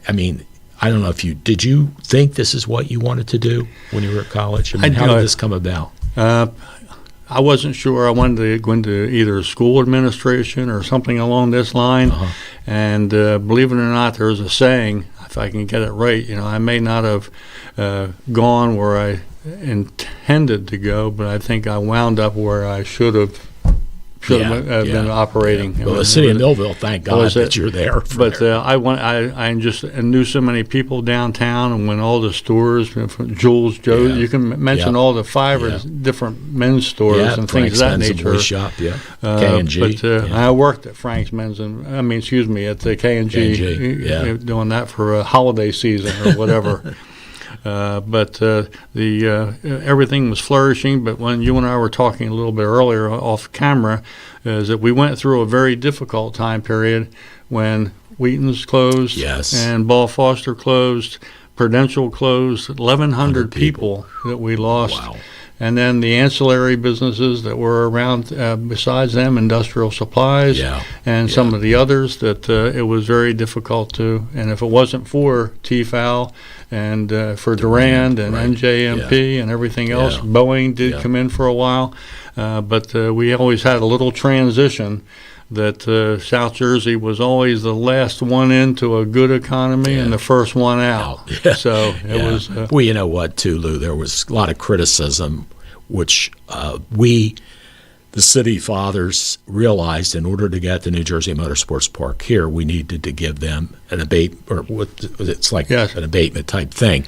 I mean, I don't know if did you think this is what you wanted to do when you were at college? I mean, how did this come about? I wasn't sure. I wanted to go into either school administration or something along this line. Uh-huh. And believe it or not, there's a saying, if I can get it right, I may not have gone where I intended to go, but I think I wound up where I should have been operating. Yeah. Well, the city of Millville, thank God that you're there. But I just knew so many people downtown, and when all the stores, from Jules, Joe, you can mention all the 5 or different men's stores and things of that nature. Shop, K&G. But I worked at Frank's Men's, at the K&G, doing that for a holiday season or whatever. But everything was flourishing. But when you and I were talking a little bit earlier off camera, is that we went through a very difficult time period when Wheaton's closed, and Ball Foster closed, Prudential closed, 1,100 people that we lost. Wow. And then the ancillary businesses that were around besides them, industrial supplies, and some of the others that it was very difficult to. And if it wasn't for TFAL and for Durand and NJMP and everything else, Boeing did come in for a while. But we always had a little transition that South Jersey was always the last one into a good economy and the first one out. So it was. Well, you know what, too, Lou? There was a lot of criticism, which we, the city fathers, realized in order to get the New Jersey Motorsports Park here, we needed to give them an abatement, or it's like an abatement type thing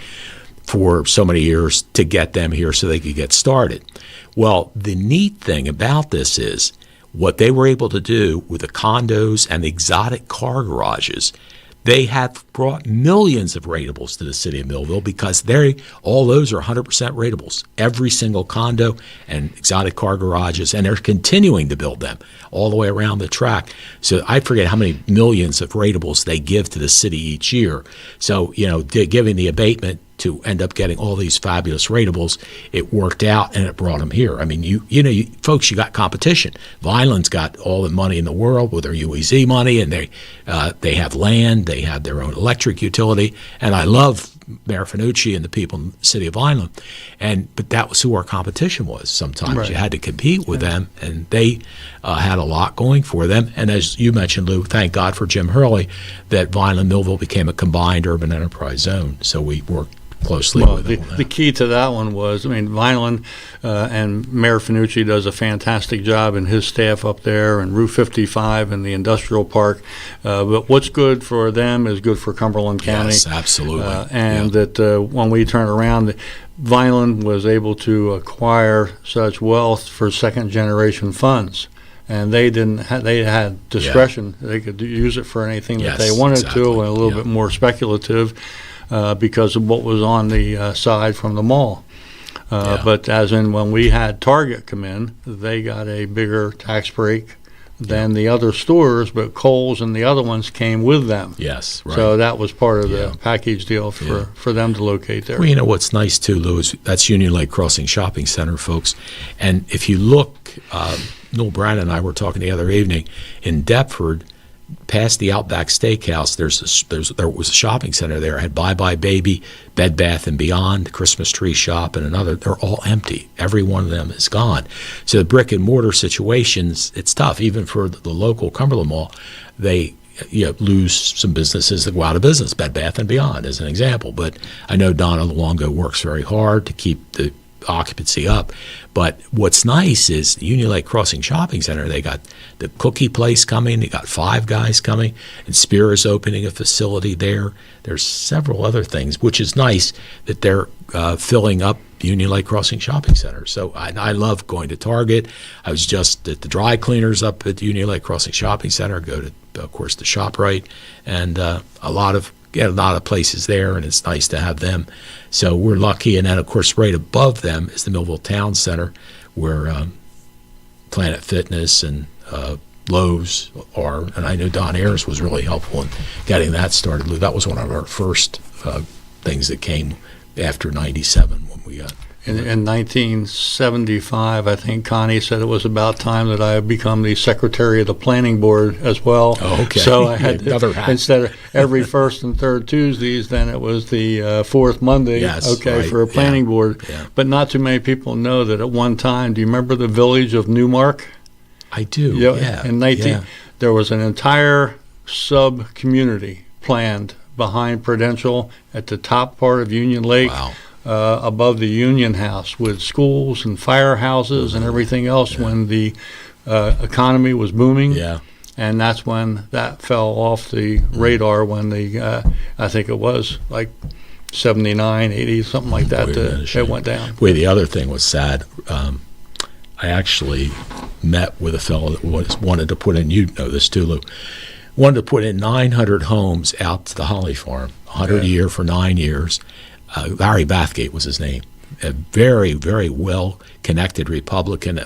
for so many years to get them here so they could get started. Well, the neat thing about this is what they were able to do with the condos and the exotic car garages. They have brought millions of ratables to the city of Millville because all those are 100% ratables. Every single condo and exotic car garages, and they're continuing to build them all the way around the track. So I forget how many millions of ratables they give to the city each year. So, they're giving the abatement to end up getting all these fabulous ratables, it worked out and it brought them here. I mean, folks, you got competition. Vineland's got all the money in the world with their UEZ money, and they have land, they have their own electric utility, and I love Mayor Finucci and the people in the city of Vineland. But that was who our competition was. Sometimes you had to compete with them, and they had a lot going for them. And as you mentioned, Lou, thank God for Jim Hurley that Vineland-Millville became a combined urban enterprise zone. So we worked closely with them. The key to that one was, Vineland and Mayor Finucci does a fantastic job, and his staff up there, and Route 55 and the industrial park. But what's good for them is good for Cumberland County. Yes, absolutely. That when we turn around, Vineland was able to acquire such wealth for second-generation funds. and they didn't. They had discretion; they could use it for anything that they Yes, wanted exactly. to, and a little bit more speculative because of what was on the side from the mall. But as in when we had Target come in, they got a bigger tax break than the other stores, but Kohl's and the other ones came with them. Yes, right. So that was part of the package deal for them to locate there. Well, you know what's nice too, Lou, is that's Union Lake Crossing Shopping Center, folks. And if you look, Noel Brown and I were talking the other evening, in Deptford, past the Outback Steakhouse, there was a shopping center there. It had Bye Bye Baby, Bed Bath & Beyond, Christmas Tree Shop, and another. They're all empty. Every one of them is gone. So the brick and mortar situations, it's tough. Even for the local Cumberland Mall, they lose some businesses that go out of business. Bed Bath & Beyond is an example. But I know Donna Luongo works very hard to keep the occupancy up. But what's nice is Union Lake Crossing Shopping Center, they got the cookie place coming, they got Five Guys coming, and Spear is opening a facility there. There's several other things, which is nice that they're filling up Union Lake Crossing Shopping Center. So I love going to Target. I was just at the dry cleaners up at Union Lake Crossing Shopping Center, go to, of course, the ShopRite, and a lot of places there, and it's nice to have them. So we're lucky. And then, of course, right above them is the Millville Town Center, where Planet Fitness and Lowe's are. And I know Don Ayers was really helpful in getting that started. Lou, that was one of our first things that came after '97 when we got. In 1975, I think Connie said it was about time that I become the secretary of the planning board as well. Oh, okay. So I had Another hat. instead of every first and third Tuesdays, then it was the fourth Monday. Yes, okay, right. for a planning board. Yeah. But not too many people know that at one time. Do you remember the village of Newmark? I do. Yeah. In there was an entire sub community planned behind Prudential at the top part of Union Lake. Wow. Above the Union House with schools and firehouses and everything else when the economy was booming. Yeah. And that's when that fell off the radar when I think it was like 79, 80, something like that, it went down. Boy, the other thing was sad. I actually met with a fellow that wanted to put in, you know this too, Lou, wanted to put in 900 homes out to the Holly Farm, 100 a year for 9 years. Larry Bathgate was his name. A very, very well-connected Republican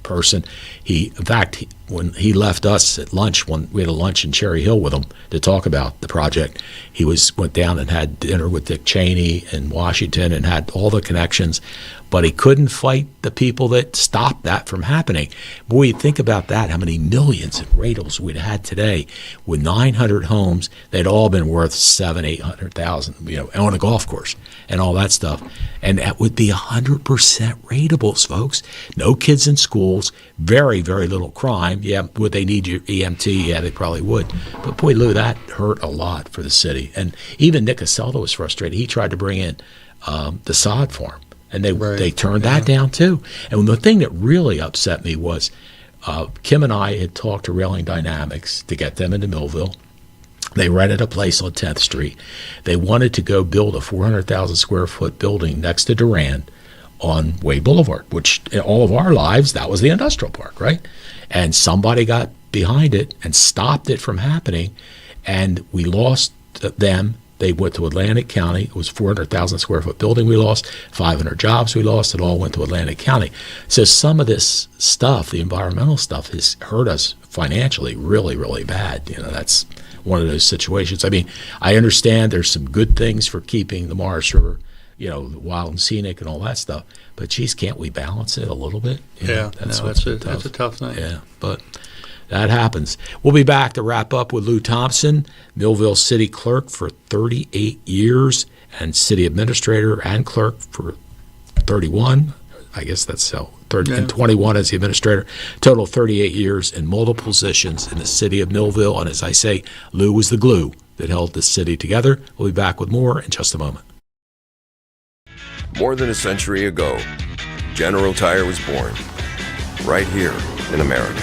person. In fact, when he left us at lunch, when we had a lunch in Cherry Hill with him to talk about the project, he went down and had dinner with Dick Cheney in Washington and had all the connections, but he couldn't fight the people that stopped that from happening. Boy, you think about that, how many millions in rentals we'd had today with 900 homes. They'd all been worth $700,000-800,000, on a golf course and all that stuff. And that would be 100% ratables, folks. No kids in schools, very, very little crime. Yeah, would they need your EMT? Yeah, they probably would. But boy, Lou, that hurt a lot for the city. And even Nick Casello was frustrated. He tried to bring in the sod farm, and they turned that down too. And the thing that really upset me was Kim and I had talked to Railing Dynamics to get them into Millville. They rented a place on 10th Street. They wanted to go build a 400,000 square foot building next to Durand on Wade Boulevard, which in all of our lives, that was the industrial park, right? And somebody got behind it and stopped it from happening, and we lost them. They went to Atlantic County. It was a 400,000 square foot building we lost, 500 jobs we lost. It all went to Atlantic County. So some of this stuff, the environmental stuff, has hurt us financially really, really bad. That's one of those situations. I mean, I understand there's some good things for keeping the Morris River, wild and scenic and all that stuff. But geez, can't we balance it a little bit? That's a tough thing. Yeah, but that happens. We'll be back to wrap up with Lew Thompson, Millville City Clerk for 38 years and City Administrator and Clerk for 31. I guess that's so. And 21 as the Administrator. Total 38 years in multiple positions in the City of Millville. And as I say, Lew was the glue that held the city together. We'll be back with more in just a moment. More than a century ago, General Tire was born, right here in America.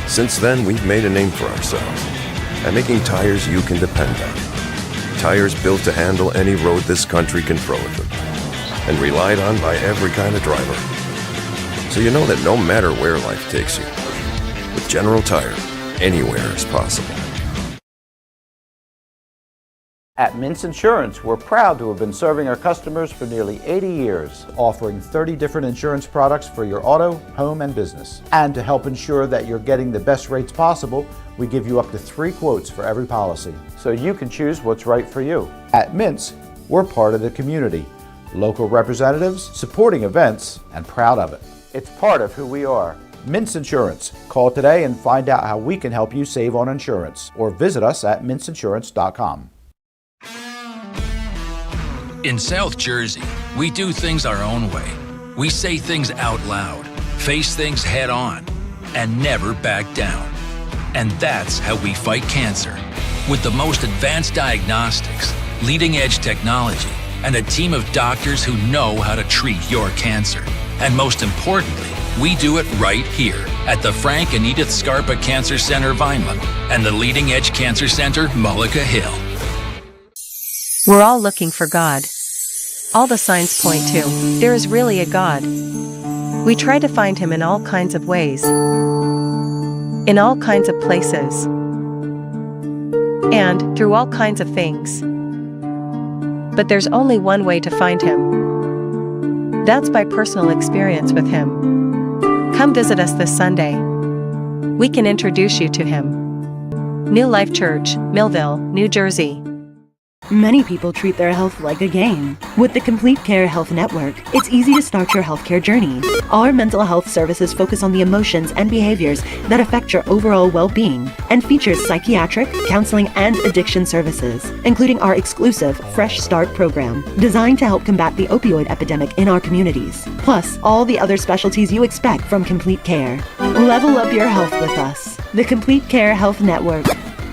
Since then, we've made a name for ourselves at making tires you can depend on. Tires built to handle any road this country can throw at them, and relied on by every kind of driver. So you know that no matter where life takes you, With General Tire, anywhere is possible. At Mintz Insurance, we're proud to have been serving our customers for nearly 80 years, offering 30 different insurance products for your auto, home, and business. And to help ensure that you're getting the best rates possible, we give you up to 3 quotes for every policy, so you can choose what's right for you. At Mintz, we're part of the community, local representatives, supporting events, and proud of it. It's part of who we are. Mintz Insurance. Call today and find out how we can help you save on insurance, or visit us at mintzinsurance.com. In South Jersey, we do things our own way. We say things out loud, face things head on, and never back down. And that's how we fight cancer. With the most advanced diagnostics, leading-edge technology, and a team of doctors who know how to treat your cancer. And most importantly, we do it right here at the Frank and Edith Scarpa Cancer Center, Vineland, and the Leading Edge Cancer Center, Mullica Hill. We're all looking for God. All the signs point to, there is really a God. We try to find him in all kinds of ways, in all kinds of places, and through all kinds of things. But there's only one way to find him. That's by personal experience with him. Come visit us this Sunday. We can introduce you to him. New Life Church, Millville, New Jersey. Many people treat their health like a game. With the Complete Care Health Network, it's easy to start your healthcare journey. Our mental health services focus on the emotions and behaviors that affect your overall well-being and features psychiatric, counseling, and addiction services, including our exclusive Fresh Start program, designed to help combat the opioid epidemic in our communities, plus all the other specialties you expect from Complete Care. Level up your health with us. The Complete Care Health Network.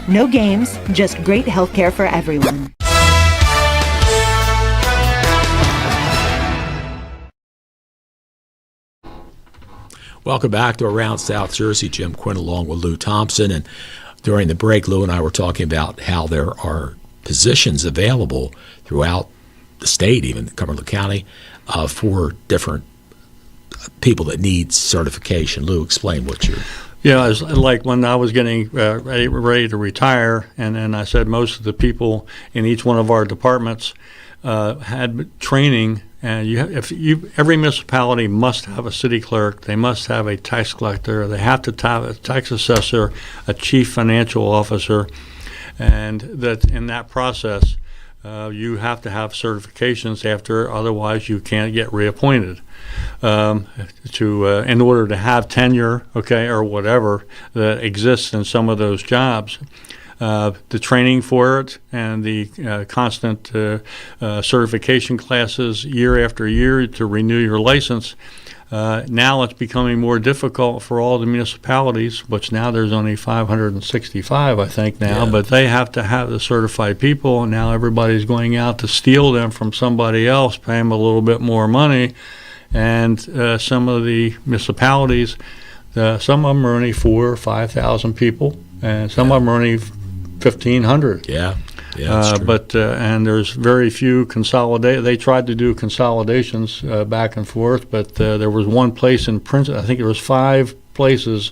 No games, just great healthcare for everyone. Welcome back to Around South Jersey. Jim Quinn along with Lew Thompson. And during the break, Lew and I were talking about how there are positions available throughout the state, even Cumberland County, for different people that need certification. Lew, explain what you're... Yeah, it's like when I was getting ready to retire, and then I said most of the people in each one of our departments had training. And every municipality must have a city clerk. They must have a tax collector. They have to have a tax assessor, a chief financial officer, and that in that process, you have to have certifications after. Otherwise, you can't get reappointed. In order to have tenure, or whatever that exists in some of those jobs. The training for it and the constant certification classes year after year to renew your license. Now it's becoming more difficult for all the municipalities, which now there's only 565, I think now, but they have to have the certified people, and now everybody's going out to steal them from somebody else, pay them a little bit more money, and some of the municipalities, some of them are only 4,000 or 5,000 people, and some of them are only 1,500. That's true. But and there's very few consolidate. They tried to do consolidations back and forth, but there was one place in Princeton. I think there was 5 places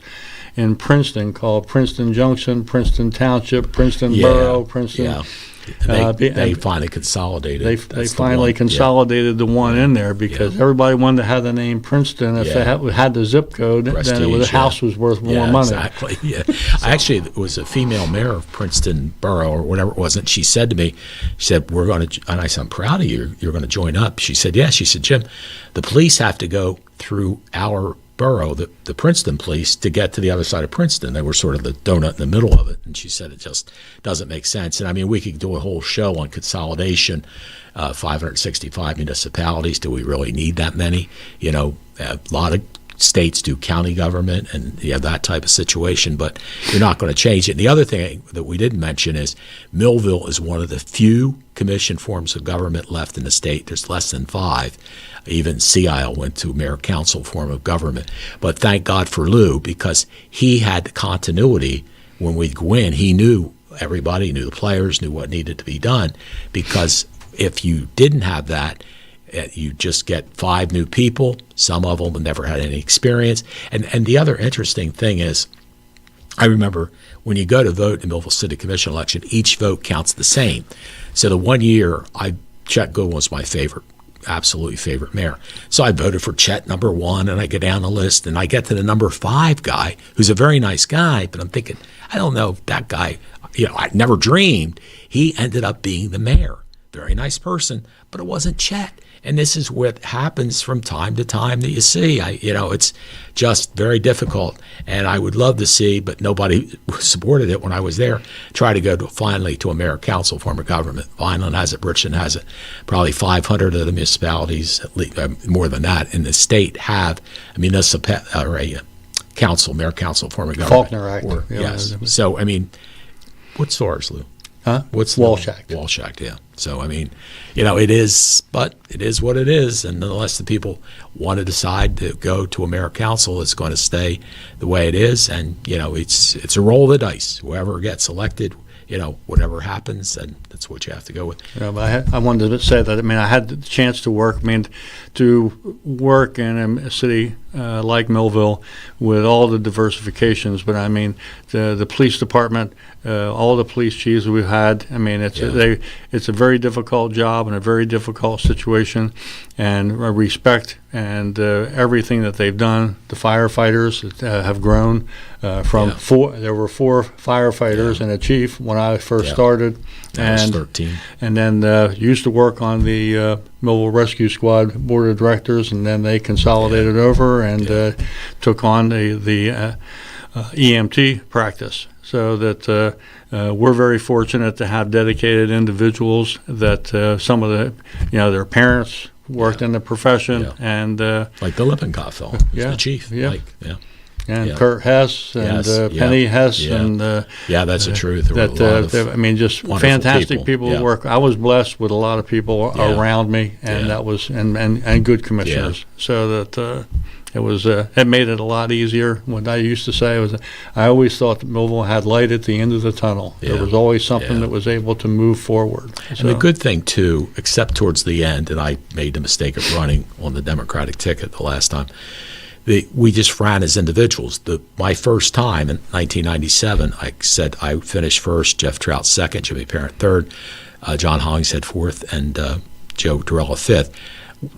in Princeton called Princeton Junction, Princeton Township, Princeton Borough, Princeton. Yeah. And they finally consolidated. They finally consolidated the one in there because everybody wanted to have the name Princeton. If they had the zip code, then the house was worth more money. Exactly. Yeah. Actually, it was a female mayor of Princeton Borough or whatever it was, and she said to me, she said, "We're going to," and I said, "I'm proud of you. You're going to join up." She said, "Yes." She said, "Jim, the police have to go through our borough, the Princeton police, to get to the other side of Princeton. They were sort of the donut in the middle of it." And she said it just doesn't make sense. And I mean, we could do a whole show on consolidation. 565 municipalities. Do we really need that many? A lot of states do county government, and you have that type of situation, but you're not going to change it. And the other thing that we didn't mention is Millville is one of the few commission forms of government left in the state. There's less than 5. Even Sea Isle went to mayor-council form of government. But thank God for Lew, because he had the continuity. When we'd go in, he knew everybody, knew the players, knew what needed to be done, because if you didn't have that, you just get 5 new people. Some of them never had any experience. And the other interesting thing is, I remember when you go to vote in the Millville City Commission election, each vote counts the same. So the one year, Chet Goodwin was my absolutely favorite mayor. So I voted for Chet number 1, and I go down the list, and I get to the number 5 guy, who's a very nice guy, but I'm thinking, I don't know if that guy, I never dreamed. He ended up being the mayor. Very nice person, but it wasn't Chet. And this is what happens from time to time that you see. It's just very difficult. And I would love to see, but nobody supported it when I was there, try to go finally to a mayor council form of government. Vineland has it, Bridgeton has it. Probably 500 of the municipalities, at least, more than that, in the state have a municipal or a council, mayor council form of government. Faulkner Act. Yes. So, what's ours, Lou? Huh? What's Walsh Act? Walsh Act, yeah. So, it is, but it is what it is. And unless the people want to decide to go to a mayor council, it's going to stay the way it is. And, it's a roll of the dice. Whoever gets elected, whatever happens, and that's what you have to go with. Yeah, but I wanted to say that, I had the chance to work, to work in a city like Millville with all the diversifications, but the police department, all the police chiefs we've had, it's a very difficult job and a very difficult situation, and I respect and everything that they've done. The firefighters have grown from 4. There were 4 firefighters and a chief when I first started, and 13. And then used to work on the Millville Rescue Squad board of directors, and then they consolidated over and took on the EMT practice. So that we're very fortunate to have dedicated individuals that some of the, their parents worked in the profession, and like the Lippincott fellow, who's the chief. And Kurt Hess and Penny Hess, and that's the truth. Just fantastic people who work. I was blessed with a lot of people around me, and that was and good commissioners. So that it was it made it a lot easier. What I used to say was, I always thought that Millville had light at the end of the tunnel. There was always something that was able to move forward. And the good thing too, except towards the end, and I made the mistake of running on the Democratic ticket the last time. We just ran as individuals. My first time in 1997, I said I finished first, Jeff Trout second, Jimmy Parent third, John Hollingshead fourth, and Joe Durella fifth.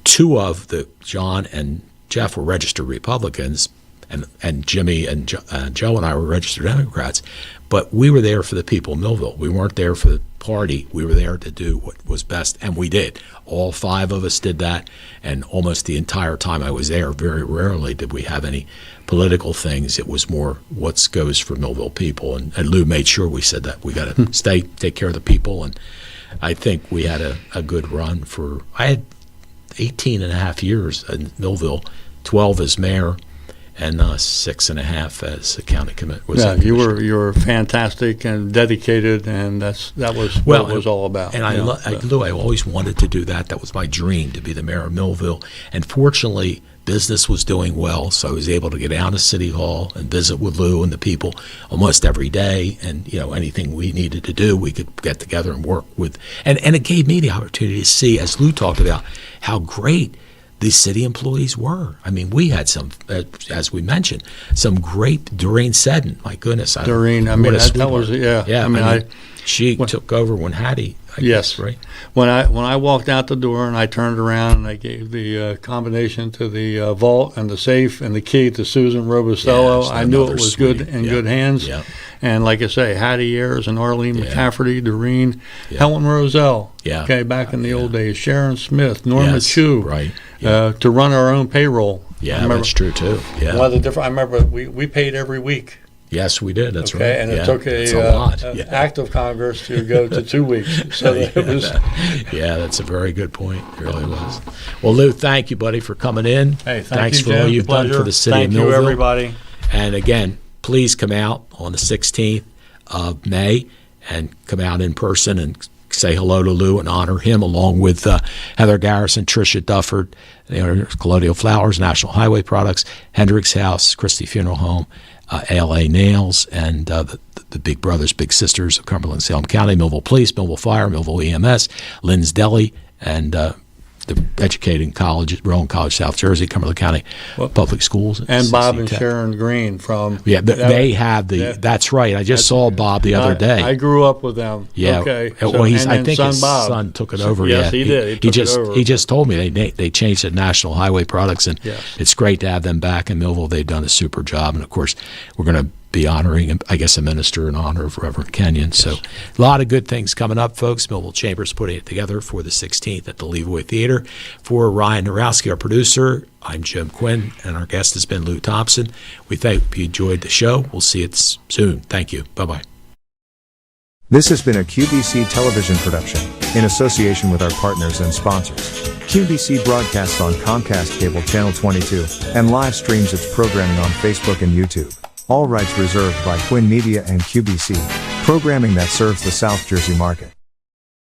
2 of John and Jeff were registered Republicans, and Jimmy and Joe and I were registered Democrats. But we were there for the people of Millville. We weren't there for the party. We were there to do what was best, and we did. All 5 of us did that, and almost the entire time I was there, very rarely did we have any political things. It was more what goes for Millville people, and Lou made sure we said that. We got to take care of the people, and I think we had a good run I had 18 and a half years in Millville, 12 as mayor, and 6.5 as a county commissioner. You were fantastic and dedicated, and that was what it was all about. And Lou, I always wanted to do that. That was my dream, to be the mayor of Millville. And fortunately, business was doing well, so I was able to get down to City Hall and visit with Lou and the people almost every day. And anything we needed to do, we could get together and work with. And it gave me the opportunity to see, as Lou talked about, how great these city employees were. We had some, as we mentioned, some great. Doreen Seddon, my goodness. Doreen, that was, she took over when Hattie, I guess, right? When I walked out the door and I turned around and I gave the combination to the vault and the safe and the key to Susan Robustello, I knew it was good in good hands. Yeah. And like I say, Hattie Ayers and Arlene McCafferty, Doreen, Helen Roselle, back in the old days, Sharon Smith, Norma Chu, right. To run our own payroll. Yeah, that's true too. Yeah. One of the I remember we paid every week. Yes, we did. That's right. And it took an act of Congress to go to 2 weeks. So it was. That's a very good point. It really was. Well, Lou, thank you, buddy, for coming in. Hey, thanks you, for Jim. all you've done for the city of Millville. Thank you, everybody. And again, please come out on the 16th of May and come out in person and say hello to Lou and honor him, along with Heather Garrison, Tricia Dufford, Colonial Flowers, National Highway Products, Hendricks House, Christie Funeral Home, ALA Nails, and the Big Brothers, Big Sisters of Cumberland, Salem County, Millville Police, Millville Fire, Millville EMS, Lynn's Deli, and the educating colleges, Rowan College, South Jersey, Cumberland County Public Schools. And Bob and CCTech. Sharon Green from... Yeah, they have that's right. I just saw Bob the other day. I grew up with them. Yeah. Okay. Well, I think his Bob. son took it over. Yes, he did. He just told me they changed it National Highway Products, and it's great to have them back in Millville. They've done a super job, and of course, we're going to be honoring, I guess, a minister in honor of Reverend Kenyon. Yes. So a lot of good things coming up, folks. Millville Chamber's putting it together for the 16th at the Leeway Theater. For Ryan Narowski, our producer, I'm Jim Quinn, and our guest has been Lew Thompson. We hope you enjoyed the show. We'll see you soon. Thank you. Bye-bye. This has been a QBC television production, in association with our partners and sponsors. QBC broadcasts on Comcast Cable Channel 22, and live streams its programming on Facebook and YouTube. All rights reserved by Quinn Media and QBC, programming that serves the South Jersey market.